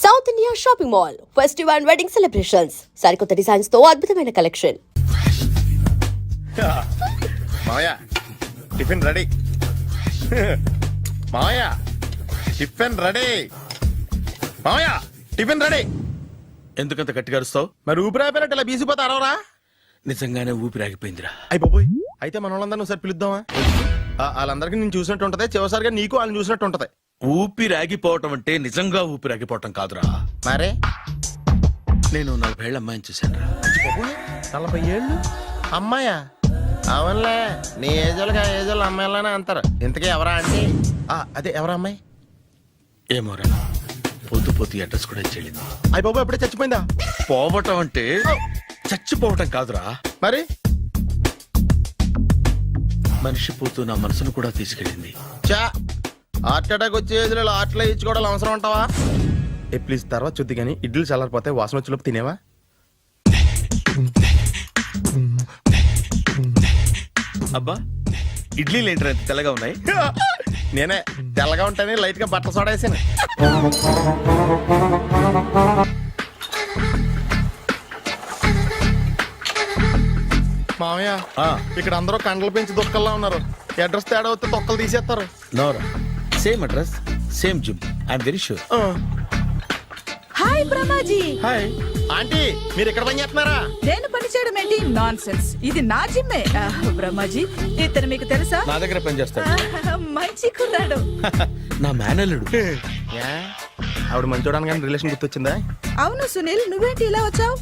South India shopping mall festive and wedding celebrations సరికొత్త designs తో అద్భుతమైన కలెక్షన్. మావయ్య టిఫిన్ రెడీ. మావయ్య టిఫిన్ రెడీ. మావయ్య టిఫిన్ రెడీ. ఎందుకంత గట్టిగా అరుస్తావు? మరి ఊపిరి అయిపోయినట్టు ఇలా బీసిపోతే అరవరా? నిజంగానే ఊపిరి ఆగిపోయిందిరా. అయ్యి బాబోయ్, అయితే మన వాళ్ళందరినీ ఒకసారి పిలుద్దామా? వాళ్ళందరికీ నేను చూసినట్టు ఉంటది, చివరిసారిగా నీకు వాళ్ళని చూసినట్టు ఉంటది. ఊపిరి ఆగిపోవటం అంటే నిజంగా ఊపిరి ఆగిపోవటం కాదురా. మరే నేను 40 ఏళ్ల అమ్మాయిని చూశానురా. 40 ఏళ్ళు అమ్మాయా? అవునులే, నీ ఏజోళ్ళకి ఆ ఏజోళ్ళు అమ్మాయిలానే అంటారు. ఇంతకీ ఎవరా అంటే? అదే ఎవరా అమ్మాయి? ఏమోరా, పొద్దు అడ్రస్ కూడా చెల్లింది. అయ్యి బాబు ఎప్పుడే చచ్చిపోయిందా? పోవటం అంటే చచ్చిపోవటం కాదురా, మరి మనిషి పోతూ నా మనసును కూడా తీసుకెళ్ళింది. చా హార్ట్ అటాక్ వచ్చే ఏజ్లో హార్ట్లో ఇచ్చుకోవడం అవసరం ఉంటావా? ప్లీజ్ తర్వాత చూద్ది కానీ ఇడ్లీ చల్లారిపోతే వాసన వచ్చేలోపు తినేవా? అబ్బా, ఇడ్లీలు ఏంటి అంత తెల్లగా ఉన్నాయి? నేనే తెల్లగా ఉంటానే లైట్ గా బట్టలు సోడేసాను. మామయ్య, ఇక్కడ అందరూ కండలు పెంచి దుక్కల్లా ఉన్నారు. అడ్రస్ తేడా వస్తే తొక్కలు తీసేస్తారు. నోరా, same address same gym, I'm very sure. Hi Brahmaji. Hi aunty, మీరు ఇక్కడ పని చేస్తున్నారా? నేను పని చేయడం ఏంటి? నాన్ సెన్స్, ఇది నా జిమ్మే. బ్రహ్మాజీ, ఇతను మీకు తెలుసా? నా దగ్గర పని చేస్తాడు. మంచి కుర్రాడు. నా మేనల్లుడు. ఆవిడ మంచి చూడడానికి రిలేషన్ గుర్తొచ్చిందా? అవును సునీల్, నువ్వేంటి ఇలా వచ్చావు?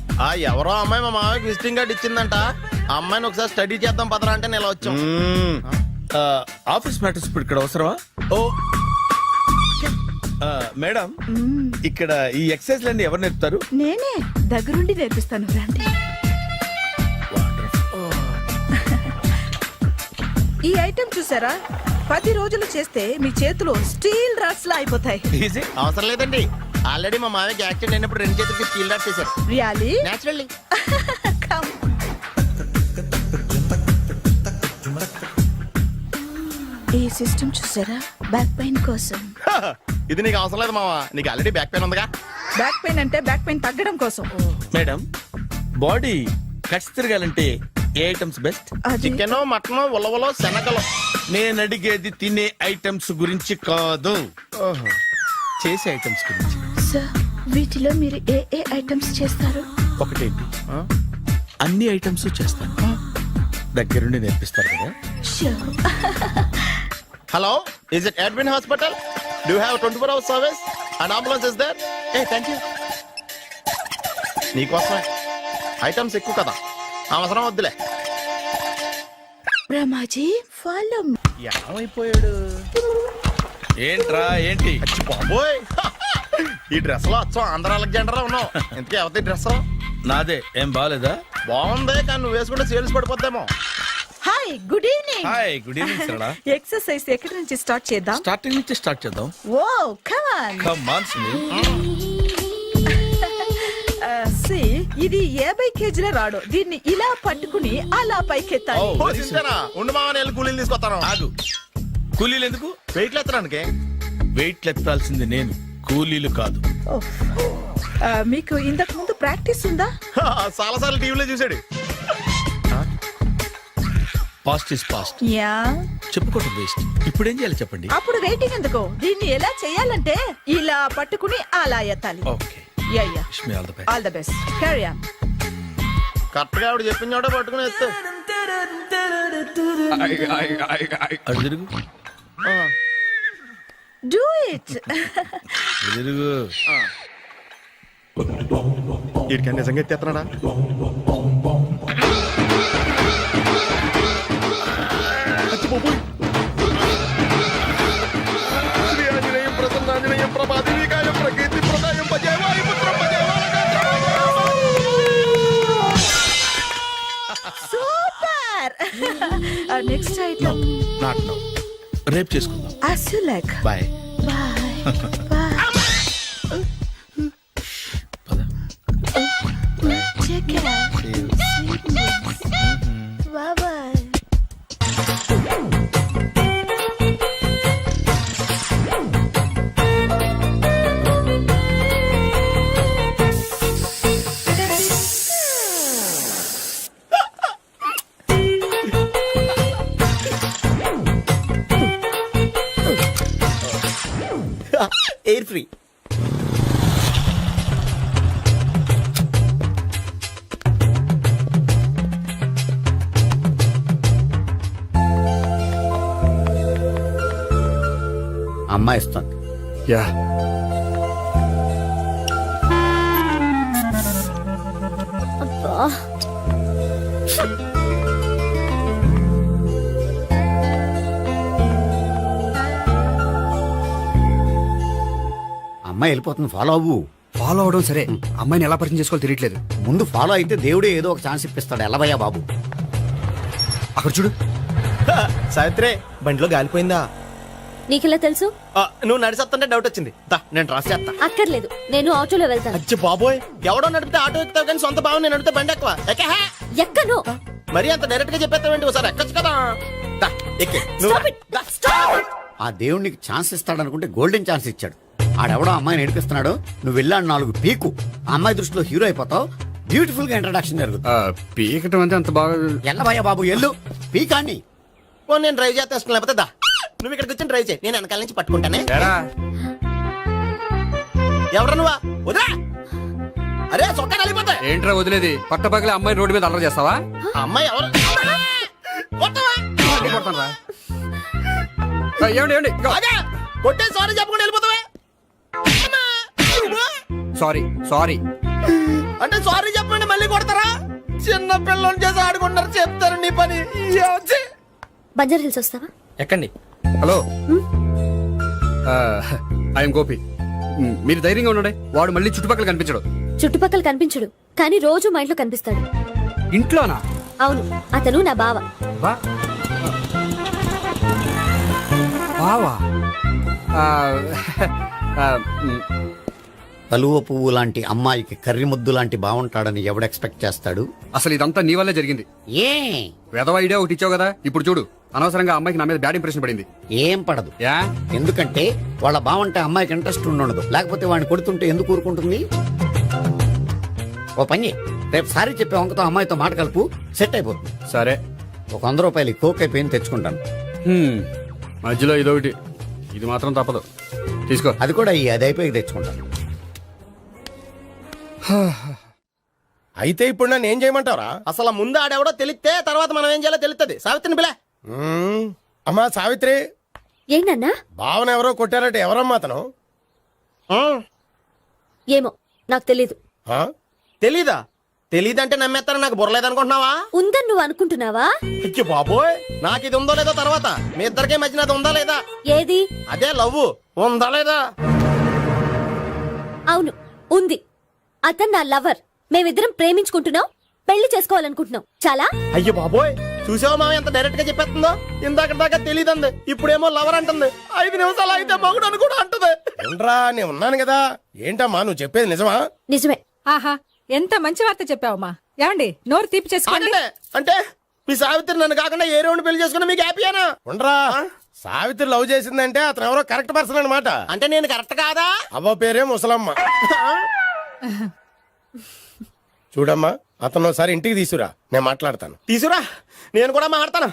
ఎవరో అమ్మాయి మా మామయ్యకి విజిటింగ్ కార్డు ఇచ్చిందంట. ఆ అమ్మాయిని ఒకసారి స్టడీ చేద్దాం పదరా అంటే నేను ఇలా వచ్చాం. ఆఫీస్ మ్యాటర్స్ ఇప్పుడు ఇక్కడ అవసరమా? ఓ మేడం, ఇక్కడ ఈ ఎక్సర్సైజ్ లన్నీ ఎవరు నేర్పుతారు? నేనే దగ్గరుండి నేర్పిస్తాను, రండి. ఈ ఐటెం చూసారా? 10 రోజులు చేస్తే మీ చేతులు స్టీల్ రాట్స్ లా అయిపోతాయి. అవసరం లేదండి, ఆల్రెడీ మా మామయ్యకి యాక్సిడెంట్ అయినప్పుడు 2 చేతులకి స్టీల్ డాట్ చేశారు. రియల్లీ? నేచురల్లీ. ఈ సిస్టమ్ చూసారా? బ్యాక్ పెయిన్ కోసం. ఇది నీకు అవసరం లేదు మావా, నీకు ఆల్రెడీ బ్యాక్ పెయిన్ ఉందిగా. బ్యాక్ పెయిన్ అంటే బ్యాక్ పెయిన్ తగ్గడం కోసం. మేడం, బాడీ కట్స్ తిరగాలంటే ఏ ఐటమ్స్ బెస్ట్? చికెన్, మటన్, ఉలవలో, శనగలు. నేను అడిగేది తినే ఐటమ్స్ గురించి కాదు, చేసే ఐటమ్స్ గురించి. సార్, వీటిలో మీరు ఏ ఏ ఐటమ్స్ చేస్తారు? ఒకటేంటి, అన్ని ఐటమ్స్ చేస్తాను. దగ్గరుండి నేర్పిస్తారు కదా. Hello, is it admin hospital? Do have 24 hours service and ambulance is there? Thank you. నీకోసమే ఐటమ్స్ ఎక్కువ కదా, అవసరం వద్దులే. బ్రహ్మాజీ, ఫాలో. ఏమైపోయాడు? ఏంట్రా ఏంటి? అచ్చి బాబోయ్, ఈ డ్రెస్ లో వచ్చాం ఆంధ్ర అలెగ్జాండర్ లో ఉన్నావు. ఇంతకీ ఎవరి డ్రెస్? నాదే. ఏం బాగాలేదా? బాగుంది, కానీ నువ్వు వేసుకుంటే సేల్స్ పడిపోద్దేమో. Hi, good evening. Hi, good evening Sarala. Exercise ఎక్కడి నుంచి స్టార్ట్ చేద్దాం? స్టార్టింగ్ నుంచి స్టార్ట్ చేద్దాం. Oh come on. Come on Sunil. ఇది 50 కేజీల రాడు. దీన్ని ఇలా పట్టుకుని అలా పైకెత్తాలి. Oh. ఉండు మామని వెళ్ళి కూలీలు తీసుకొస్తాను. ఆగు, కూలీలు ఎందుకు? వెయిట్ ఎత్తడానికి. వెయిట్ ఎత్తాల్సింది నేను, కూలీలు కాదు. మీకు ఇంతకు ముందు ప్రాక్టీస్ ఉందా? చాలా సార్లు టీవీలో చూసాడు. Past is past, yeah. చెప్పుకోవడం వేస్ట్. ఇప్పుడు ఏం చేయాలి చెప్పండి? అప్పుడు వెయిటింగ్ ఎందుకు? దీన్ని ఎలా చేయాలంటే ఇలా పట్టుకుని అలా ఎత్తాలి. Okay, yeah yeah. Wish me all the best. All the best. Carry on. Correct గా ఆవిడ చెప్పిన చోట పట్టుకుని ఎత్తు. అటు తిరుగు, డూ ఇట్. అటు తిరుగు. వీడికి నిజంగా ఎత్తేస్తున్నాడా? Super. Next item not now, రేపు చేసుకుందాం. as you like. Bye. Bye. Bye. పద. Take care. Bye bye. అమ్మాయి ఇస్తుంది. యా అమ్మాయి వెళ్ళిపోతుంది, ఫాలో అవ్వు. ఫాలో అవడం సరే, అమ్మాయిని ఎలా పరిచయం చేసుకోవాలో తెలియట్లేదు. ముందు ఫాలో అయితే దేవుడే ఏదో ఒక ఛాన్స్ ఇప్పిస్తాడు. ఎలవయ్యా బాబు. అక్కడ చూడు. సావిత్రి బండిలో గాలిపోయిందా? నీకెలా తెలుసు? నువ్వు నడిచేస్తుంటే డౌట్ వచ్చింది. దా నేను డ్రాస్ చేస్తా. అక్కర్లేదు, నేను ఆటోలో వెళ్తాను. అచ్చి బాబోయ్, ఎవడో నడిపితే ఆటో ఎక్కుతావు కానీ సొంత భావం నేను నడిపితే బండి ఎక్కువ. ఎక్కహే. ఎక్కను. మరి అంత డైరెక్ట్ గా చెప్పేస్తావేంటి? ఒకసారి ఎక్కొచ్చు కదా. దా, ఎక్కే. నువ్వు Stop it. దా. ఆ దేవుడికి ఛాన్స్ ఇస్తాడు అనుకుంటే గోల్డెన్ ఛాన్స్ ఇచ్చాడు. ఆడెవడో అమ్మాయిని నడిపిస్తున్నాడు, నువ్వు వెళ్ళాడు 4 పీకు. ఆ అమ్మాయి దృష్టిలో హీరో అయిపోతావు. బ్యూటిఫుల్ గా ఇంట్రడక్షన్ జరుగుతుంది. పీకటం అంటే అంత బాగా. ఎల్లవయ్యా బాబు, ఎల్లు పీకాన్ని. ఓ నేను డ్రైవ్ చేస్తాను, లేకపోతే దా నువ్వు ఇక్కడికి వచ్చి డ్రైవ్ చేయి, నేను వెనకాల నుంచి పట్టుకుంటానే. ఎవరు నువ్వా? వదిలా. అరే చొక్కా కలిపోతా. ఏంట్రా వదిలేది? పట్టపగలే అమ్మాయి రోడ్డు మీద అల్లరి చేస్తావా? అమ్మాయి ఎవరు? కొట్టవా? కొడతానురా. ఏమండి ఏమండి? అదే కొట్టే సారీ చెప్పకుండా వెళ్ళిపోతావా? Sorry sorry. అంటే సారీ చెప్పండి మళ్ళీ కొడతారా? చిన్న పిల్లలు చేసి ఆడుకుంటారు, చెప్తారు నీ పని. బంజారా హిల్స్ వస్తావా? ఎక్కండి. Hello, I'm Gopi. మీరు ధైర్యంగా ఉండండి. వాడు మళ్ళీ చుట్టుపక్కల కనిపించడు. చుట్టుపక్కల కనిపించడు, కానీ రోజు మా ఇంట్లో కనిపిస్తాడు. ఇంట్లోనా? అవును, అతను నా బావ. బావా? కలువ పువ్వు లాంటి అమ్మాయికి కర్రి ముద్దు లాంటి బాగుంటాడని ఎవడు ఎక్స్పెక్ట్ చేస్తాడు? అసలు ఇదంతా నీ వల్లే జరిగింది. ఏ వెధవ ఐడియా ఒకటి ఇచ్చావు కదా, ఇప్పుడు చూడు. అనవసరంగా అమ్మాయికి నా మీద బ్యాడ్ ఇంప్రెషన్ పడింది. ఏం పడదు. యా? ఎందుకంటే వాళ్ళ బాగుంటే అమ్మాయికి ఇంట్రెస్ట్ ఉండదు. లేకపోతే వాడిని కొడుతుంటే ఎందుకు ఊరుకుంటుంది? ఓ పని, రేపు సారీ చెప్పే వంకతో అమ్మాయితో మాట కలుపు, సెట్ అయిపోతుంది. సరే. ఒక 100 రూపాయలు కోక్ అయిపోయింది, తెచ్చుకుంటాను. మధ్యలో ఇదొకటి, ఇది మాత్రం తప్పదు. తీసుకో. అది కూడా అది అయిపోయి తెచ్చుకుంటాను. అయితే ఇప్పుడు నన్ను ఏం చేయమంటారా? అసలు ముందు ఆడెవడో తెలిస్తే తర్వాత మనం ఏం చేయాలో తెలుస్తుంది. సావిత్రిని పిల్ల. అమ్మా సావిత్రి. ఏంటన్నా? భావన ఎవరో కొట్టారట, ఎవరమ్మా అతను? ఏమో నాకు తెలీదు. తెలీదా? తెలీదంటే నమ్మేస్తారని నాకు బుర్రలేదనుకుంటున్నావా? ఉందని నువ్వు అనుకుంటున్నావా? అయ్యో బాబోయ్, నాకు ఇది ఉందో లేదో తర్వాత. మీ ఇద్దరికే మధ్యన అది ఉందా లేదా? ఏది? అదే లవ్ ఉందా లేదా? అవును, ఉంది. అతను నా లవర్. మేమిద్దరం ప్రేమించుకుంటున్నాం, పెళ్లి చేసుకోవాలనుకుంటున్నాం. చాలా. అయ్యో బాబోయ్, చూసావా మామ ఎంత డైరెక్ట్ గా చెప్పేస్తుందో? ఇందాక దాకా తెలియదండి, ఇప్పుడేమో లవర్ అంటుంది. 5 నిమిషాలు అయితే మగుడు అని కూడా అంటుంది. ఏంట్రా, నేను ఉన్నాను కదా. ఏంటమ్మా నువ్వు చెప్పేది నిజమా? నిజమే. ఆహా, ఎంత మంచి వార్త చెప్పావమ్మా. ఏమండి, నోరు తీపి చేసుకోండి. అంటే మీ సావిత్రి నన్ను కాకుండా ఏ రౌండ్ పెళ్లి చేసుకున్నా మీకు హ్యాపీయేనా? ఉండరా, సావిత్రి లవ్ చేసిందంటే అతను ఎవరో కరెక్ట్ పర్సన్ అనమాట. అంటే నేను కరెక్ట్ కాదా? అవ్వ పేరే ముసలమ్మ. చూడమ్మా, అతను ఒకసారి ఇంటికి తీసుకురా, నేను మాట్లాడతాను. తీసుకురా, నేను కూడా మాట్లాడతాను.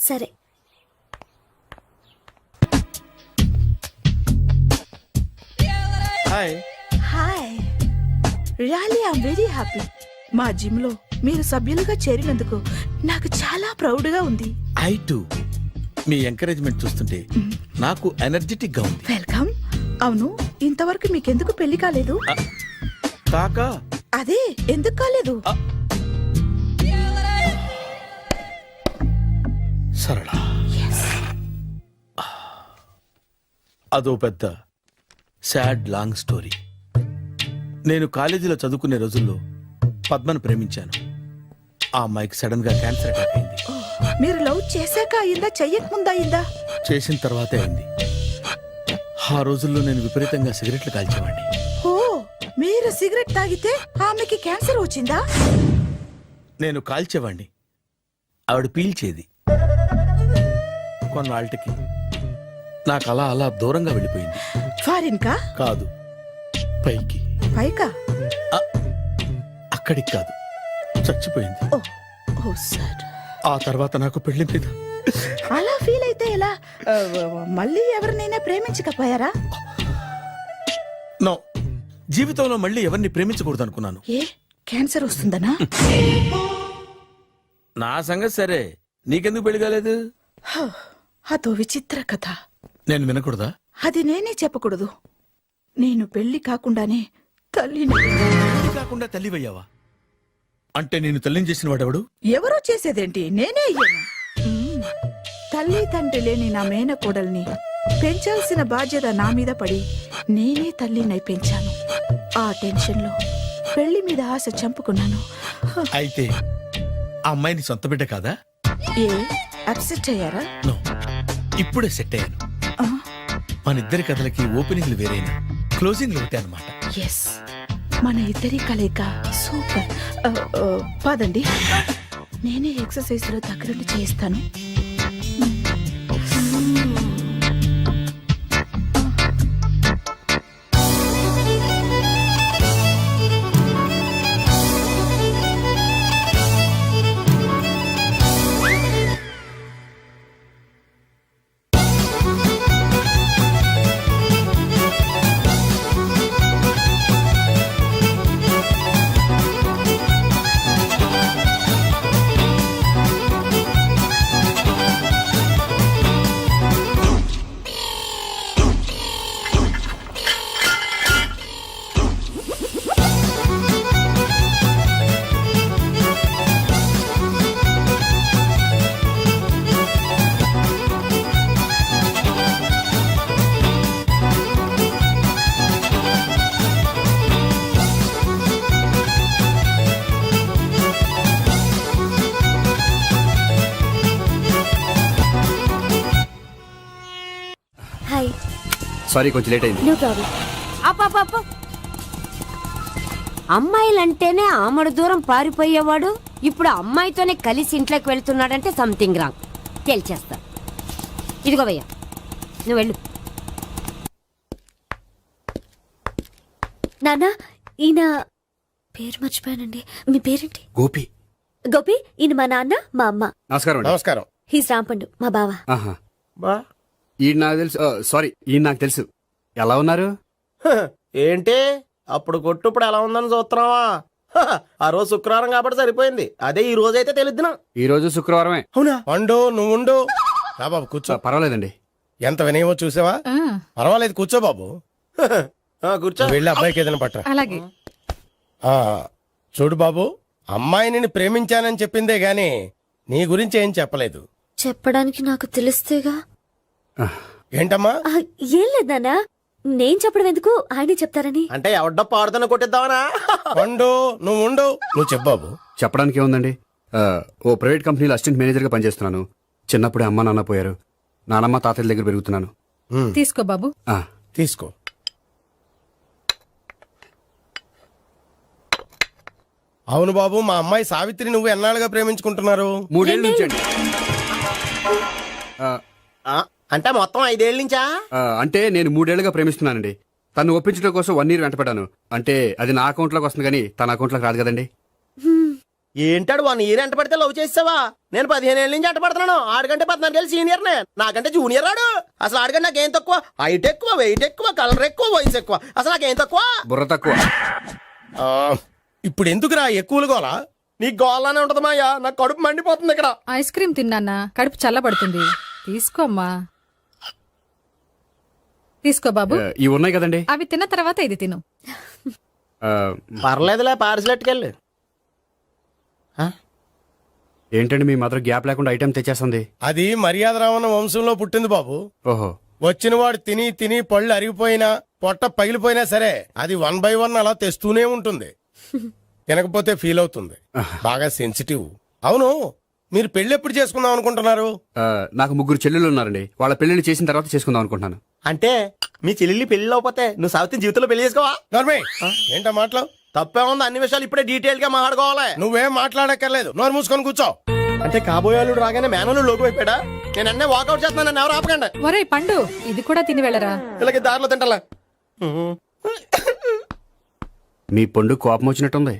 సరే. Hi. Hi, really I'm very happy. మా జిమ్ లో మీరు సభ్యులుగా చేరినందుకు నాకు చాలా ప్రౌడ్ గా ఉంది. I to. మీ ఎంకరేజ్మెంట్ చూస్తుంటే నాకు ఎనర్జెటిక్ గా ఉంది. వెల్కమ్. అవును, ఇంతవరకు మీకెందుకు పెళ్లి కాలేదు? కాకా అదే ఎందుకు కాలేదు? సరళ, అదో పెద్ద సాడ్ లాంగ్ స్టోరీ. నేను కాలేజీలో చదువుకునే రోజుల్లో పద్మను ప్రేమించాను. ఆ అమ్మాయికి సడన్ గా క్యాన్సర్ అటాక్ అయింది. మీరు లవ్ చేశాక అయిందా, చెయ్యక ముందా అయిందా? చేసిన తర్వాతే అయింది. ఆ రోజుల్లో నేను విపరీతంగా సిగరెట్లు కాల్చేవాడిని. ఓ, మీరు సిగరెట్ తాగితే ఆమెకి క్యాన్సర్ వచ్చిందా? నేను కాల్చేవాడిని, ఆవిడ పీల్చేది. కొన్నాళ్ళకి నాకు అలా అలా దూరంగా వెళ్ళిపోయింది. ఫారిన్ కా? కాదు, పైకి. పైకా? అక్కడికి కాదు, చచ్చిపోయింది. ఓ, ఓ సార్. ఆ తర్వాత నాకు పెళ్లి మీద అలా ఫీల్ అయితే ఎలా? మళ్ళీ ఎవరినైనా ప్రేమించకపోయారా? నో, జీవితంలో మళ్ళీ ఎవరిని ప్రేమించకూడదు అనుకున్నాను. ఏ, క్యాన్సర్ వస్తుందనా? నా సంగతి సరే, నీకెందుకు పెళ్లి కాలేదు? అదో విచిత్ర కథ. నేను వినకూడదా? అది నేనే చెప్పకూడదు. నేను పెళ్లి కాకుండానే తల్లిని. పెళ్లి కాకుండా తల్లివయ్యావా? అంటే నేను తల్లిని చేసిన వాడెవడు? ఎవరో చేసేదేంటి, నేనే అయ్యాను. తల్లి తండ్రి లేని నా మేనకోడల్ని పెంచాల్సిన బాధ్యత నా మీద పడి నేనే తల్లినై పెంచాను. ఆ టెన్షన్లో పెళ్లి మీద ఆశ చంపుకున్నాను. అయితే ఆ అమ్మాయిని సొంత బిడ్డ కాదా? ఏ అప్సెట్ అయ్యారా? నో, ఇప్పుడే సెట్ అయ్యాను. ఆ, మన ఇద్దరి కథలకి ఓపెనింగ్లు వేరైనా క్లోజింగ్లు ఒకటే అనమాట. ఎస్, మన ఇద్దరి కలయిక సూపర్. పదండి, నేనే ఎక్సర్సైజ్ లో దగ్గరుండి చేయిస్తాను. హాయ్. సారీ కొంచెం లేట్ అయింది. No problem. అప్ప అమ్మాయిలంటేనే ఆమడు దూరం పారిపోయేవాడు ఇప్పుడు అమ్మాయితోనే కలిసి ఇంట్లోకి వెళ్తున్నాడంటే సంథింగ్ రాంగ్ తేల్చేస్తా. ఇదిగో భయ్యా, నువ్వు వెళ్ళు. నాన్న, ఈయన పేరు మర్చిపోయానండి. మీ పేరేంటి? గోపి. గోపి, ఈయన మా నాన్న, మా అమ్మ. నమస్కారం అండి. నమస్కారం. హీస్ రాంపండు, మా బావ. ఆహా. బా ఈయన నాకు తెలుసు. సారీ, ఈయన నాకు తెలుసు. ఎలా ఉన్నారు? ఏంటి అప్పుడు కొట్టు ఇప్పుడు ఎలా ఉందని చూస్తున్నావా? ఆ రోజు శుక్రవారం కాబట్టి సరిపోయింది. అదే ఈ రోజు అయితే తెలిద్దునా. ఈ రోజు శుక్రవారమే. అవునా? వండు, నువ్వు ఉండు. రా బాబు కూర్చో. పర్వాలేదండి. ఎంత వినయమో చూసావా? పర్వాలేదు, కూర్చో బాబు. కూర్చో. వెళ్ళి అబ్బాయికి ఏదైనా పట్టరా. అలాగే. ఆ, చూడు బాబు, అమ్మాయిని నేను ప్రేమించానని చెప్పిందే గాని నీ గురించి ఏం చెప్పలేదు. చెప్పడానికి నాకు తెలిస్తేగా. ఏంటమ్మా? ఏం లేదు నాన్న, నేను చెప్పడం ఎందుకు, ఆయనే చెప్తారని. అంటే ఎవడ్డో పాడుతున్న కొట్టిద్దామనా? వండు, నువ్వు ఉండు. నువ్వు చెప్పు బాబు. చెప్పడానికి ఏముందండి, ఓ ప్రైవేట్ కంపెనీలో అసిస్టెంట్ మేనేజర్ గా పనిచేస్తున్నాను. చిన్నప్పుడే అమ్మ నాన్న పోయారు. నానమ్మ తాతయ్య దగ్గర పెరుగుతున్నాను. తీసుకో బాబు. ఆ, తీసుకో. అవును బాబు, మా అమ్మాయి సావిత్రి నువ్వు ఎన్నాళ్ళుగా ప్రేమించుకుంటున్నారు? 3 ఏళ్ళ నుంచి అండి. అంటే మొత్తం 5 ఏళ్ళ నుంచా? అంటే నేను 3 ఏళ్లుగా ప్రేమిస్తున్నానండి. తను ఒప్పించడం కోసం 1 year వెంటపడ్డాను. అంటే అది నా అకౌంట్ లోకి వస్తుంది కానీ తన అకౌంట్ లోకి రాదు కదండి. ఏంటాడు 1 year ఎంట పడితే లవ్ చేసావా? నేను 15 ఏళ్ళ నుంచి ఎంట పడుతున్నాను. ఆడికంటే 14 ఏళ్ళు సీనియర్ నే, నాకంటే జూనియర్ ఆడు. అసలు ఆడికంటే నాకేం తక్కువ? హైట్ ఎక్కువ, వెయిట్ ఎక్కువ, కలర్ ఎక్కువ, వయసు ఎక్కువ. అసలు నాకేం తక్కువ? బుర్ర తక్కువ. ఇప్పుడు ఎందుకురా ఎక్కువలు గోలా? నీకు గోలానే ఉంటది మాయా. నాకు కడుపు మండిపోతుంది ఇక్కడ. ఐస్ క్రీమ్ తిన్నానా, కడుపు చల్లబడుతుంది. తీసుకోమ్మా, తీసుకో బాబు. ఇవి ఉన్నాయి కదండి. అవి తిన్న తర్వాత ఇది తిను. పర్లేదులే, పార్సిలెట్కెళ్ళి. ఏంటండి మీ మదర్ గ్యాప్ లేకుండా ఐటెం తెచ్చేస్తుంది? అది మర్యాద రావణ వంశంలో పుట్టింది బాబు. ఓహో. వచ్చిన వాడు తిని తిని పళ్ళు అరిగిపోయినా, పొట్ట పగిలిపోయినా సరే అది 1 by 1 అలా తెస్తూనే ఉంటుంది. తినకపోతే ఫీల్ అవుతుంది. బాగా సెన్సిటివ్. అవును, మీరు పెళ్లి ఎప్పుడు చేసుకుందాం అనుకుంటున్నారు? నాకు 3 చెల్లెళ్ళు ఉన్నారండి. వాళ్ళ పెళ్లిళ్ళు చేసిన తర్వాత చేసుకుందాం అనుకుంటున్నాను. అంటే మీ చెల్లెల్ని పెళ్లి అవ్వకపోతే నువ్వు సావిత్రి జీవితంలో పెళ్లి చేసుకోవా? ఏంటో మాటలు తప్పే ఉంది. అన్ని విషయాలు ఇప్పుడే డీటెయిల్ గా మాట్లాడుకోవాలి. నువ్వేం మాట్లాడక్కర్లేదు, నోరు మూసుకొని కూర్చో. అంటే కాబోయేవాళ్ళు రాగానే మేనలు లోకి అయిపోయాడా? నేను అన్నీ వాకౌట్ చేస్తున్నాను, నన్ను ఎవరు ఆపకండి. ఒరేయ్ పండు, ఇది కూడా తిని వెళ్ళరా. ఇలాగే దారిలో తింటలా. మీ పండు కోపం వచ్చినట్టుంది.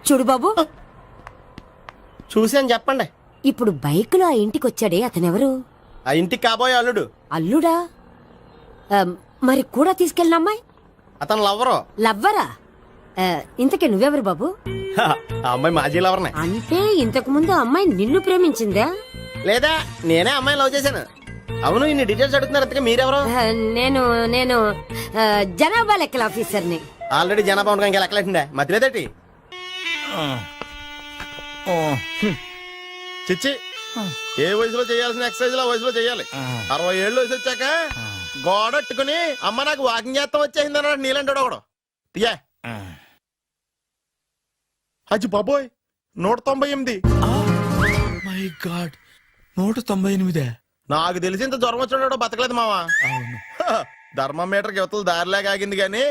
చూడు బాబు, చూసాను చెప్పండి. ఇప్పుడు బైక్ లో ఆ ఇంటికి వచ్చాడే అతనెవరు? ఆ ఇంటికి కాబోయే అల్లుడు. అల్లుడా? మరి కూడా తీసుకెళ్ళిన అమ్మాయి అతను లవ్వరు. లవ్వరా? ఇంతకీ నువ్వెవరు బాబు? ఆ అమ్మాయి మాజీ లవర్నే. అంటే ఇంతకు ముందు అమ్మాయి నిన్ను ప్రేమించిందా? లేదా నేనే అమ్మాయిని లవ్ చేశాను. అవును, ఇన్ని డీటెయిల్స్ అడుగుతున్నారు. అంతగా మీరెవరు? నేను నేను జనాభా లెక్కల ఆఫీసర్ని. ఆల్రెడీ జనాభా ఉండగా ఇంకా లెక్కలేటండే మధ్యలేదేటి. చిచ్చి, ఏ వయసులో చేయాల్సిన ఎక్సర్సైజ్ ఆ వయసులో చేయాలి. 60 ఏళ్ళు వయసు వచ్చాక గోడట్టుకుని అమ్మ నాకు వాకింగ్ చేస్తాం వచ్చేసింది అన్నాడు నీలంటాడు ఒకడు. తీయా అచ్చి బాబోయ్, 198. My God, 198. నాకు తెలిసి ఇంత జ్వరం వచ్చాడో బతకలేదు మావా. అవును. ధర్మమీటర్ యువతలు దారిలాగా ఆగింది గానీ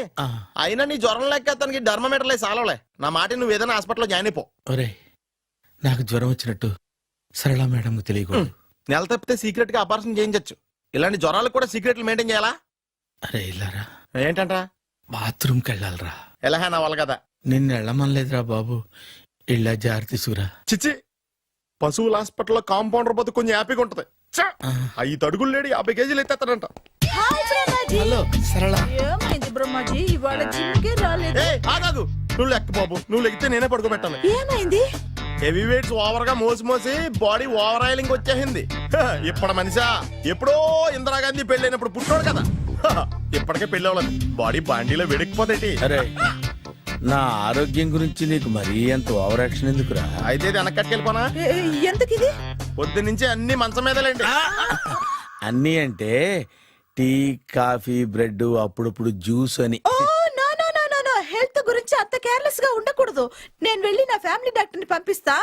అయినా నీ జ్వరం లెక్క అతనికి ధర్మమీటర్లే సాలవలే. నా మాట నువ్వు ఏదైనా హాస్పిటల్లో జాయిన్ అయిపో. ఒరే, నాకు జ్వరం వచ్చినట్టు సరళ మేడం తెలియకూడదు. నెల తప్పితే సీక్రెట్ గా ఆపరేషన్ చేయించచ్చు. ఇలాంటి జ్వరాలకు కూడా సీక్రెట్లు మెయింటైన్ చేయాలా? అరే ఇల్లారా, ఏంటంట? బాత్రూమ్కి వెళ్ళాలరా. ఎలాహే నా వాళ్ళ కదా. నిన్ను వెళ్ళమనలేదురా బాబు, ఇళ్ళ జారి తీసుకురా. చిచ్చి, పశువుల హాస్పిటల్లో కాంపౌండర్ బతు కొంచెం హ్యాపీగా ఉంటది. 5 అడుగులు లేడి 50 కేజీలు ఎత్తేస్తాడంట. హలో సరళ. ఏమైంది బ్రహ్మాజీ, ఇవాళ జిమ్కే రాలేదు? ఏ ఆగాదు, నువ్వు లెక్క బాబు. నువ్వు లెక్కితే నేనే పడుకోబెట్టాలి. ఏమైంది? హెవీ వెయిట్స్ ఓవర్ గా మోసి బాడీ ఓవర్ ఆయిలింగ్ వచ్చేసింది. ఇప్పుడు మనిషా ఎప్పుడో ఇందిరాగాంధీ పెళ్ళైనప్పుడు పుట్టాడు కదా. ఇప్పటికే పెళ్లి అవ్వలేదు, బాడీ బాండీలో వెడికిపోతేటి. అరే, నా ఆరోగ్యం గురించి నీకు మరీ అంత ఓవర్ యాక్షన్ ఎందుకురా? అయితే ఇది వెనకట్టుకెళ్ళిపోనా? ఎందుకిది? పొద్దు నుంచి అన్ని మంచం మీదలేండి. అన్నీ అంటే టీ, కాఫీ, బ్రెడ్, అప్పుడప్పుడు జ్యూస్ అని. Oh no no no no no, health గురించి అంత కేర్లెస్ గా ఉండకూడదు. నేను వెళ్ళి నా ఫ్యామిలీ డాక్టర్ ని పంపిస్తా.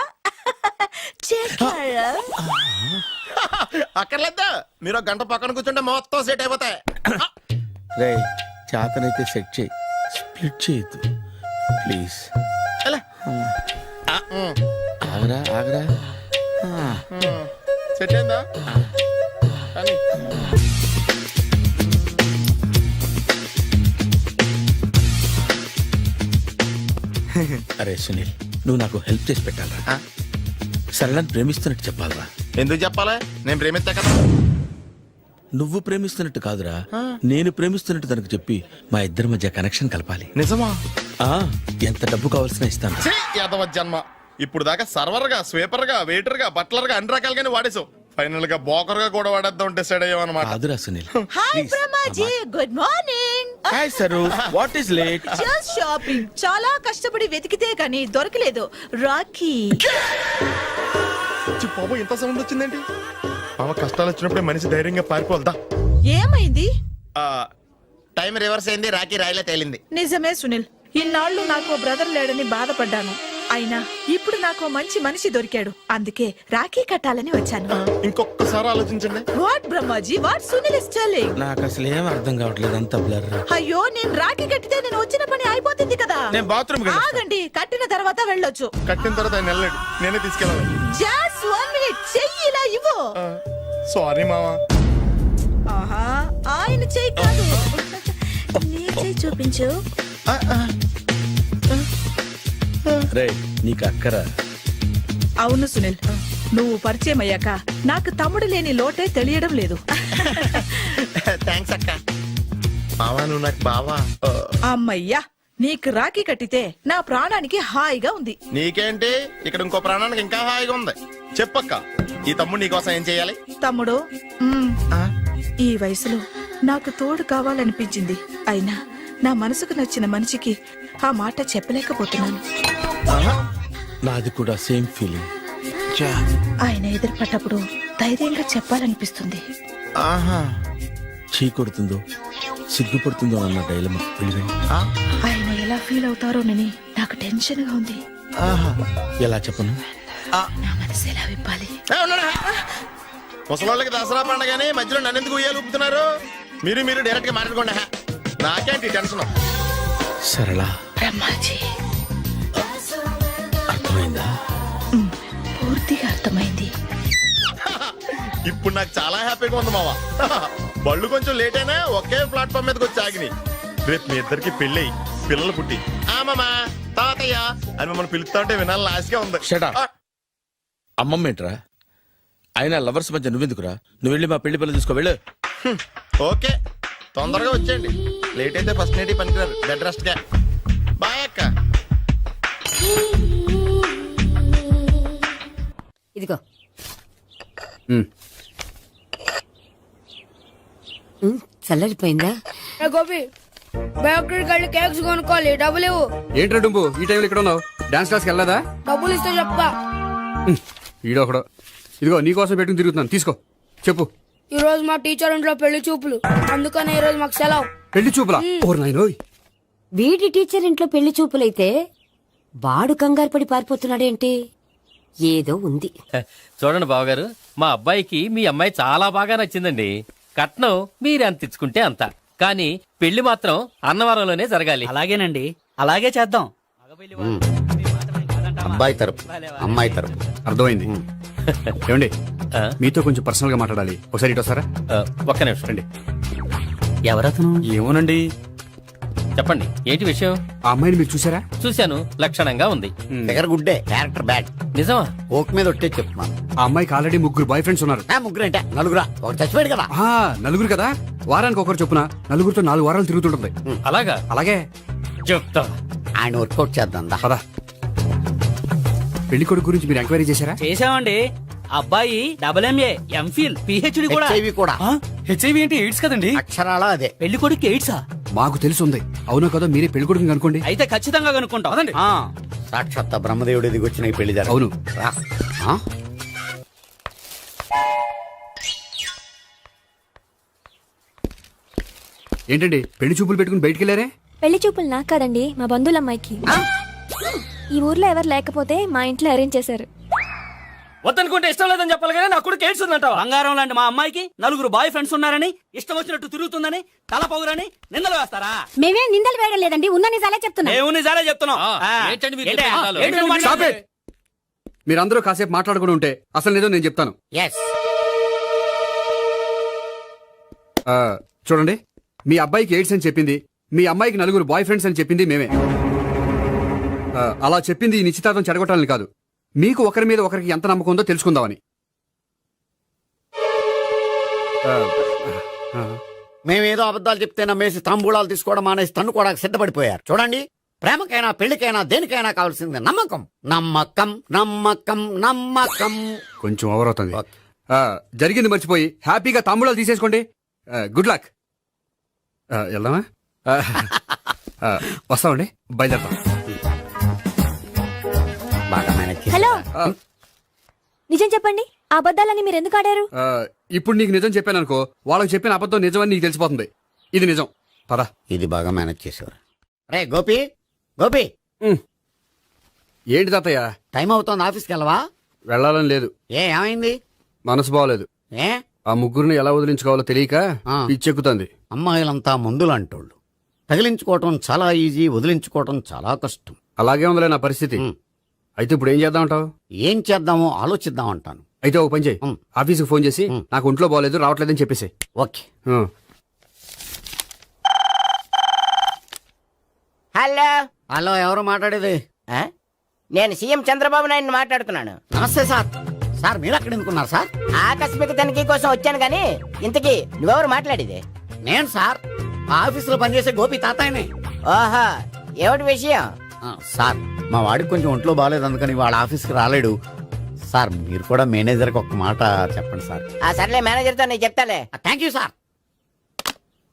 అక్కర్లేదు, మీరు ఒక గంట పక్కన కూర్చుంటే మొత్తం సెట్ అయిపోతాయి. రే, చేతనైతే సెట్ చేయి, స్ప్లిట్ చేయొద్దు ప్లీజ్. ఎలా? ఆగరా ఆగరా. సెట్ అయిందా? కానీ అరే సునీల్, నువ్వు నాకు హెల్ప్ చేసి పెట్టాలరా. సరళని ప్రేమిస్తున్నట్టు చెప్పాలరా. ఎందుకు చెప్పాలి? నేను ప్రేమిస్తా కదా. నువ్వు ప్రేమిస్తున్నట్టు కాదురా, నేను ప్రేమిస్తున్నట్టు తనకు చెప్పి మా ఇద్దరి మధ్య కనెక్షన్ కలపాలి. నిజమా? ఆ, ఎంత డబ్బు కావాల్సిన ఇస్తాను. యాదవ జన్మ. ఇప్పుడు దాకా సర్వర్ గా, స్వీపర్ గా, వెయిటర్ గా, బట్లర్ గా అన్ని రకాలుగానే వాడేసావు. ఫైనల్ గా బోకర్ గా కూడా వాడేద్దాం డిసైడ్ అయ్యాం అనమాట. కాదురా Sunil. Hi Brahmaji, good morning. Hi sir, what is late? Just shopping. చాలా కష్టపడి వెతికితే కానీ దొరకలేదు. రాఖీ. బాబు, ఇంత సౌండ్ వచ్చిందేంటి? మామ కష్టాలు వచ్చినప్పుడే మనిషి ధైర్యంగా పారిపోవద్దా. ఏమైంది? టైం రివర్స్ అయింది, రాఖీ రాయిలా తేలింది. నిజమే సునీల్, ఇన్నాళ్ళు నాకు బ్రదర్ లేడని బాధపడ్డాను. అయినా ఇప్పుడు నాకు మంచి మనిషి దొరికాడు. అందుకే రాఖీ కట్టాలని వచ్చాను. ఇంకొకసారి ఆలోచించండి. What Brahmaji, what Sunil is telling? నాకు అసలు ఏం అర్థం కావట్లేదు, అంత బ్లర్. అయ్యో, నేను రాఖీ కట్టితే నేను వచ్చిన పని అయిపోతుంది కదా. నేను బాత్రూమ్ ఆగండి, కట్టిన తర్వాత వెళ్ళొచ్చు. కట్టిన తర్వాత ఆయన వెళ్ళండి, నేనే తీసుకెళ్ళాలి. జస్ట్ 1 minute, చెయ్యి ఇలా ఇవ్వు. సారీ మామా. ఆహా, ఆయన చెయ్యి కాదు, నీ చెయ్యి చూపించు. రే, నీకు అక్కరా? అవును సునీల్, నువ్వు పరిచయం అయ్యాక నాకు తమ్ముడు లేని లోటే తెలియడం లేదు. థ్యాంక్స్ అక్క. మామా, నువ్వు నాకు బావా. అమ్మయ్యా, నీకు రాఖీ కట్టితే నా ప్రాణానికి హాయిగా ఉంది. నీకేంటి, ఇక్కడ ఇంకో ప్రాణానికి ఇంకా హాయిగా ఉంది. చెప్పక్క, ఈ తమ్ముడు నీకోసం ఏం చేయాలి? తమ్ముడు, ఈ వయసులో నాకు తోడు కావాలనిపించింది. అయినా నా మనసుకు నచ్చిన మనిషికి ఆ మాట చెప్పలేకపోతున్నాను. నాది కూడా సేమ్ ఫీలింగ్. ఆయన ఎదురుపడ్డప్పుడు ధైర్యంగా చెప్పాలనిపిస్తుంది. చీ కొడుతుందో సిగ్గుపడుతుందో అన్న డైలమా. ఆయన ఎలా ఫీల్ అవుతారోనని నాకు టెన్షన్ గా ఉంది. ఎలా చెప్పను? నా మనసు ఎలా విప్పాలి? ముసలోళ్ళకి దసరా పండగని మధ్యలో నన్ను ఎందుకు ఉయ్యాలు ఊపుతున్నారు? మీరు డైరెక్ట్ గా మాట్లాడుకోండి. నాకేంటి టెన్షన్? సరళ, బ్రహ్మాజీ, అర్థమైందా? పూర్తిగా అర్థమైంది. ఇప్పుడు నాకు చాలా హ్యాపీగా ఉంది మావా. బళ్ళు కొంచెం లేట్ అయినా ఒకే ప్లాట్ఫామ్ మీదకి వచ్చి ఆగినాయి. రేపు మీ ఇద్దరికి పెళ్ళి పిల్లలు పుట్టి మామా తాతయ్య అని మమ్మల్ని పిలుస్తా ఉంటే వినాలని ఆశగా ఉంది. Shut up. అమ్మమ్మ ఏంట్రా? అయినా లవర్స్ మధ్య నువ్వెందుకురా? నువ్వు వెళ్ళి మా పెళ్లి పిల్లలు తీసుకో వెళ్ళు. ఓకే, తొందరగా వచ్చేయండి. లేట్ అయితే ఫస్ట్ నైట్ పనికిరారు. బెడ్ రెస్ట్ గా. బాయ్ అక్క. ఇదిగో ఉమ్. చల్లరిపోయిందా? గోపి బేకరీకి వెళ్ళి కేక్స్ కొనుక్కోవాలి, డబ్బులు ఇవ్వు. ఏంట్రా డుంబు ఈ టైంలో ఇక్కడ ఉన్నావు? డాన్స్ క్లాస్కి వెళ్ళదా? డబ్బులు ఇస్తే చెప్తా. ఈడొకడు. ఇదిగో నీకోసం పెట్టుకుని తిరుగుతున్నాను, తీసుకో. చెప్పు. ఈ రోజు మా టీచర్ ఇంట్లో పెళ్లి చూపులు, అందుకనే ఈ రోజు మాకు సెలవు. పెళ్లి చూపులా? ఓర్ నాయనోయ్. వీడి టీచర్ ఇంట్లో పెళ్లి చూపులైతే వాడు కంగారు పడి పారిపోతున్నాడేంటి? ఏదో ఉంది. చూడండి బావగారు, మా అబ్బాయికి మీ అమ్మాయి చాలా బాగా నచ్చిందండి. కట్నం మీరు ఎంత ఇచ్చుకుంటే అంత, కానీ పెళ్లి మాత్రం అన్నవరంలోనే జరగాలి. అలాగేనండి, అలాగే చేద్దాం. అబ్బాయి తరపు అమ్మాయి తరపు. అర్థమైంది. ఏమండి మీతో కొంచెం పర్సనల్ గా మాట్లాడాలి, ఒకసారి ఇటు వస్తారా? ఒక్క నిమిషం అండి. ఎవరతను? ఏమోనండి. చెప్పండి, ఏంటి విషయం? ఆ అమ్మాయిని మీరు చూసారా? చూశాను, లక్షణంగా ఉంది. దగ్గర గుడ్డే, క్యారెక్టర్ బ్యాడ్. నిజమా? ఓక్ మీద ఒట్టే చెప్తున్నాను. ఆ అమ్మాయికి ఆల్రెడీ 3 బాయ్ ఫ్రెండ్స్ ఉన్నారు. ముగ్గురు అంటే నలుగురా, ఒక చచ్చిపోయాడు కదా. నలుగురు కదా, వారానికి ఒకరు చొప్పున నలుగురితో 4 వారాలు తిరుగుతుంటుంది. అలాగా? అలాగే చెప్తా. ఆయన వర్కౌట్ చేద్దాం దా. పదా. పెళ్లి కొడుకు గురించి మీరు ఎంక్వైరీ చేశారా? చేసామండి. అబ్బాయి MA, MPhil, PhD కూడా. HIV కూడా. HIV ఏంటి? ఎయిడ్స్ కదండి. అక్షరాలా అదే. పెళ్లి కొడుకు ఎయిడ్సా? మాకు తెలుసుంది. అవునా కదా, మీరే పెళ్లి కొడుకుని కనుకోండి. అయితే ఖచ్చితంగా కనుక్కుంటాం. అదండి. సాక్షాత్ బ్రహ్మదేవుడి దిగి వచ్చిన ఈ పెళ్లి జరగదు. అవును. రా. ఆ? ఏంటండి పెళ్లి చూపులు పెట్టుకుని బయటికి వెళ్ళారే? పెళ్లి చూపులు నాకు కాదండి, మా బంధువుల అమ్మాయికి. ఈ ఊర్లో ఎవరు లేకపోతే మా ఇంట్లో అరేంజ్ చేశారు. వద్దనుకుంటే ఇష్టం లేదని చెప్పాలి కానీ నా కొడుకు ఎయిడ్స్ ఉందంటావా? బంగారం లాంటి మా అమ్మాయికి 4 బాయ్ ఫ్రెండ్స్ ఉన్నారని, ఇష్టం వచ్చినట్టు తిరుగుతుందని, తల పౌరని నిందలు వేస్తారా? మేమేం నిందలు వేయడం లేదండి, ఉన్న నిజాలే చెప్తున్నా. మేము నిజాలే చెప్తున్నాం. ఏంటండి మీరు ఏంటి? చెప్పే నిజాలు? ఏంటి నువ్వు Stop మాట్లాడేది? it. మీరందరూ కాసేపు మాట్లాడుకుని ఉంటే అసలు ఏదో నేను చెప్తాను. Yes. చూడండి, మీ అబ్బాయికి ఎయిడ్స్ అని చెప్పింది, మీ అమ్మాయికి 4 బాయ్ ఫ్రెండ్స్ అని చెప్పింది మేమే. అలా చెప్పింది ఈ నిశ్చితార్థం చెడగొట్టాలని కాదు, మీకు ఒకరి మీద ఒకరికి ఎంత నమ్మకం ఉందో తెలుసుకుందామని. మేమేదో అబద్ధాలు చెప్తే నమ్మేసి తాంబూలాలు తీసుకోవడం మానేసి తన్నుకోవడానికి సిద్ధపడిపోయారు. చూడండి, ప్రేమకైనా పెళ్లికైనా దేనికైనా కావాల్సింది నమ్మకం. నమ్మకం నమ్మకం నమ్మకం. కొంచెం ఓవర్ అవుతుంది. జరిగింది మర్చిపోయి హ్యాపీగా తాంబూలాలు తీసేసుకోండి. Good luck. వెళ్దామా? వస్తామండి, బయలుదేరతాం. బాగా మేనేజ్ హలో, నిజం చెప్పండి, ఆ అబద్ధాలని మీరు ఎందుకు ఆడారు? ఇప్పుడు నీకు నిజం చెప్పాను అనుకో, వాళ్ళకి చెప్పిన అబద్ధం నిజమని నీకు తెలిసిపోతుంది. ఇది నిజం. పదా. ఇది బాగా మేనేజ్ చేసేవారు. రే గోపి, గోపి, ఏంటి తాతయ్య? టైం అవుతోంది, ఆఫీస్కి వెళ్ళవా? వెళ్ళాలని లేదు. ఏమైంది? మనసు బాగోలేదు. ఏ ఆ ముగ్గురిని ఎలా వదిలించుకోవాలో తెలియక పిచ్చెక్కుతుంది. అమ్మాయిలంతా మందులాంటోళ్ళు. తగిలించుకోవటం చాలా ఈజీ, వదిలించుకోవటం చాలా కష్టం. అలాగే ఉందిలే నా పరిస్థితి. అయితే ఇప్పుడు ఏం చేద్దామంటావు? ఏం చేద్దామో ఆలోచిద్దామంటాను. అయితే ఒక పని చేయి, ఆఫీస్కి ఫోన్ చేసి నాకు ఒంట్లో బాగోలేదు రావట్లేదని చెప్పేసి. ఓకే. హలో హలో, ఎవరు మాట్లాడేది? నేను సీఎం చంద్రబాబు నాయుడు మాట్లాడుతున్నాను. నమస్తే సార్. సార్ మీరు అక్కడ ఎందుకున్నారు సార్? ఆకస్మిక తనిఖీ కోసం వచ్చాను గానీ ఇంతకీ నువ్వెవరు మాట్లాడేది? నేను సార్, ఆ ఆఫీసులో పనిచేసే గోపి తాతాయనే. ఓహో, ఏమిటి విషయం? సార్, మా వాడికి కొంచెం ఒంట్లో బాగాలేదు, అందుకని వాళ్ళ ఆఫీస్కి రాలేడు. సార్ మీరు కూడా మేనేజర్కి ఒక మాట చెప్పండి సార్. ఆ సర్లే, మేనేజర్తో నేను చెప్తాలే. Thank you sir.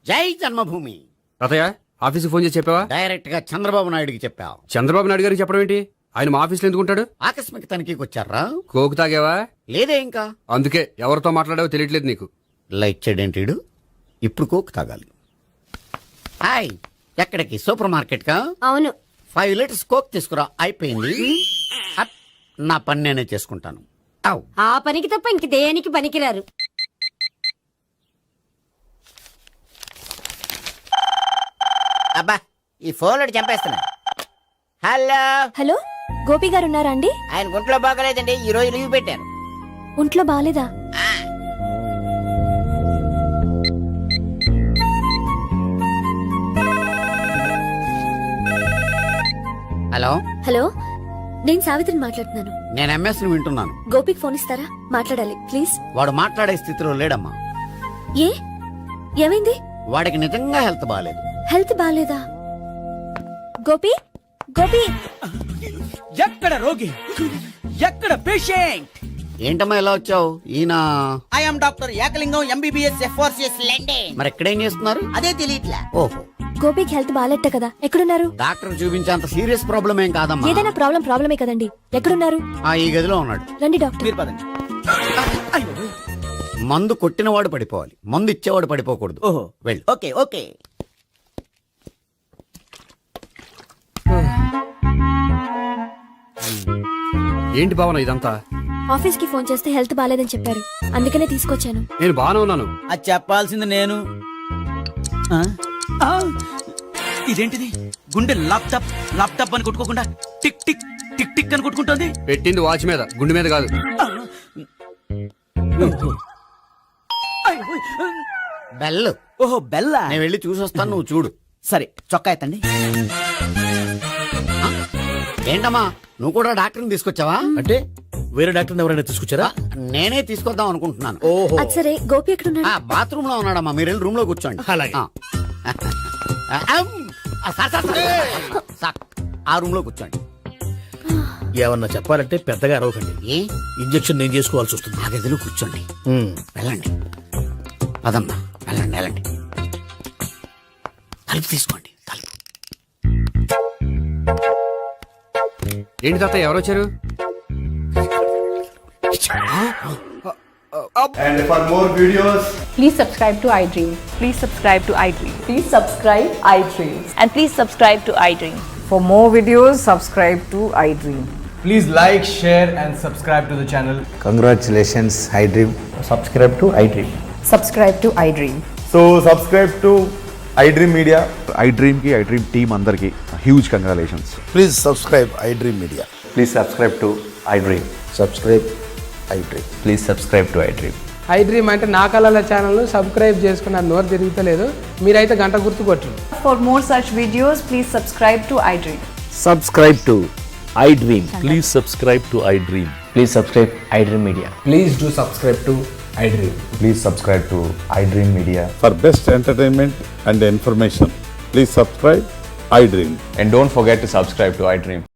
జై జన్మభూమి. తాతయ్య ఆఫీస్కి ఫోన్ చేసి చెప్పావా? డైరెక్ట్ గా చంద్రబాబు నాయుడుకి చెప్పావు. చంద్రబాబు నాయుడు గారికి చెప్పడం ఏంటి? ఆయన మా ఆఫీస్లో ఎందుకుంటాడు? ఆకస్మిక తనిఖీకి వచ్చారా? కోకు తాగావా? లేదే ఇంకా. అందుకే ఎవరితో మాట్లాడావో తెలియట్లేదు నీకు. లైట్ చేయడేంటిడు, ఇప్పుడు కోక్ తాగాలి. హాయ్, ఎక్కడికి? సూపర్ మార్కెట్ కా? అవును. 5 లీటర్స్ కోక్ తీసుకురా. అయిపోయింది. అప్, నా పని నేనే చేసుకుంటాను. ఔ. ఆ పనికి తప్ప ఇంక దేనికి పనికిరారు. అబ్బా, ఈ ఫోన్ చంపేస్తున్నా. హలో హలో, గోపి గారు ఉన్నారా అండి? ఆయన గుంట్లో బాగలేదండి, ఈ రోజు లీవ్ పెట్టారు. ఒంట్లో బాగాలేదా? హలో హలో, నేను సావిత్రిని మాట్లాడుతున్నాను. నేను ఎంఎస్ ని వింటున్నాను. గోపికి ఫోన్ ఇస్తారా? మాట్లాడాలి ప్లీజ్. వాడు మాట్లాడే స్థితిలో లేడమ్మా. ఏ, ఏమైంది? వాడికి నిజంగా హెల్త్ బాగాలేదు. హెల్త్ బాగాలేదా? గోపి, గోపి, ఎక్కడ రోగి, ఎక్కడ పేషెంట్? ఏంటమ్మా ఎలా వచ్చావు? ఈయన I'm doctor Ekalingam MBBS FRCS London. మరి ఎక్కడేం చేస్తున్నారు? అదే తెలియట్లా. ఓహో, గోపికి హెల్త్ బాగాలెట్ట కదా, ఎక్కడున్నారు? డాక్టర్ చూపించేంత సీరియస్ ప్రాబ్లం ఏం కాదమ్మా. ఏదైనా ప్రాబ్లమే కదండి, ఎక్కడున్నారు? ఈ గదిలో ఉన్నాడు. రండి డాక్టర్. మీరు పదండి. మందు కొట్టినవాడు పడిపోవాలి, మందు ఇచ్చేవాడు పడిపోకూడదు. ఓహో, వెళ్ళు. Okay okay. ఏంటి భావన ఇదంతా? ఆఫీస్ కి ఫోన్ చేస్తే హెల్త్ బాగాలేదని చెప్పారు, అందుకనే తీసుకొచ్చాను. నేను బాగానే ఉన్నాను. అది చెప్పాల్సింది నేను. ఇదేంటిది? గుండె లాప్టాప్ లాప్టాప్ అని కొట్టుకోకుండా టిక్ టిక్ టిక్ టిక్ అని కొట్టుకుంటోంది. పెట్టింది వాచ్ మీద, గుండె మీద కాదు. బెల్. ఓహో బెల్లా. నేను వెళ్ళి చూసొస్తాను, నువ్వు చూడు. సరే చొక్కా ఎత్తండి. ఏంటమ్మా, నువ్వు కూడా డాక్టర్ని తీసుకొచ్చావా? అంటే వేరే డాక్టర్ ఎవరైనా తీసుకొచ్చారా? నేనే తీసుకొద్దాం అనుకుంటున్నాను. ఓహో, అది సరే, గోపి ఎక్కడున్నాడు? బాత్రూమ్ లో ఉన్నాడమ్మా, మీరు వెళ్ళి రూమ్ లో కూర్చోండి. అలాగే. సార్, ఆ రూమ్ లో కూర్చోండి. ఏమన్నా చెప్పాలంటే పెద్దగా అరవకండి. ఏ ఇంజెక్షన్ నేను చేసుకోవాల్సి వస్తుంది. ఆ గదిలో కూర్చోండి. వెళ్ళండి, పదమ్మా, వెళ్ళండి వెళ్ళండి. తలుపు తీసుకోండి, తలుపు. ఏంటి తాత ఎవరు వచ్చారు? Please subscribe to iDream. Please subscribe to iDream. Please subscribe iDream. And please subscribe to iDream. For more videos, subscribe to iDream. Please like, share and subscribe to the channel. Congratulations iDream. Subscribe to iDream. Subscribe to iDream. So subscribe to iDream Media. iDream కి iDream team అందరికి huge congratulations. Please subscribe I dream media. Please subscribe to iDream. Subscribe I dream. Please subscribe to iDream. iDream అంటే నా కళల channel subscribe చేసుకున్న నోరు తిరుగుతలేదు. మీరైతే గంట గుర్తు కొట్టండి. For more such videos, please subscribe to iDream. Subscribe to iDream. Please subscribe to iDream. Please subscribe iDream media. Please do subscribe to iDream. Please subscribe to iDream media. For best entertainment and information please subscribe iDream. And don't forget to subscribe to iDream.